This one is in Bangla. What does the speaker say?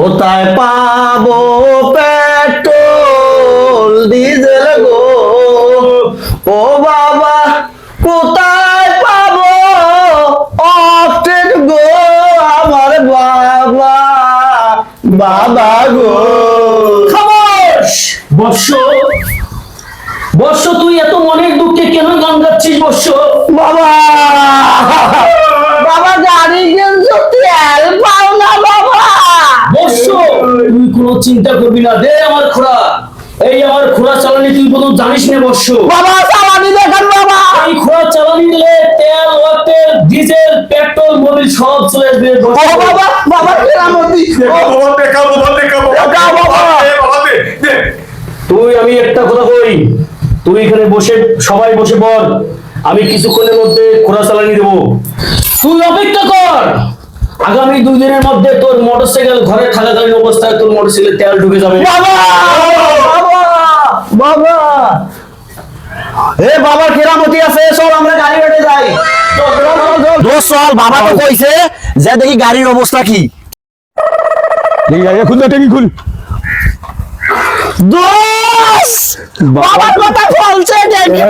কোথায় পাবো পেট্রোল ডিজেল গো, ও বাবা কোথায় পাবো অক্টেন গো, আমার বাবা বাবা গো। খামোশ বর্ষ, বর্ষ তুই এত মনের দুঃখে কেন গান গাচ্ছিস বর্ষ? বাবা বাবা গাড়ি কিন্তু তেল পাও না বাবা। বর্ষ তুই কোনো চিন্তা করবি না, দে আমার খোড়া, এই আমার খোড়া চালানি তুই কোনো জানিস না বর্ষ। বাবা চালানি দেখান বাবা। এই খোড়া চালানি দিলে তেল তেল ডিজেল পেট্রোল মোবিল সব চলে আসবে ও বর্ষ। বাবা বাবা কেরামতি দেখাও বাবা। তুই আমি একটা কথা কই, তুই এখানে বসে সবাই বসে পড়, আমি কিছুক্ষণের মধ্যে খোড়া চালানি দেবো, তুই অপেক্ষা কর। আগামী 2 দিনের মধ্যে তোর মোটরসাইকেল ঘরে থাকাকালীন অবস্থায় তোর মোটরসাইকেলে তেল ঢুকে যাবে। বাবা বাবা বাবা এ বাবার কেরামতি আছে, চল আমরা গাড়ি বেটে যাই। দোস্ত চল, বাবা তো কইছে যে দেখি গাড়ির অবস্থা কি। খুল টেকি খুল। দোস্ত বাবার কথা বলছে দেখি।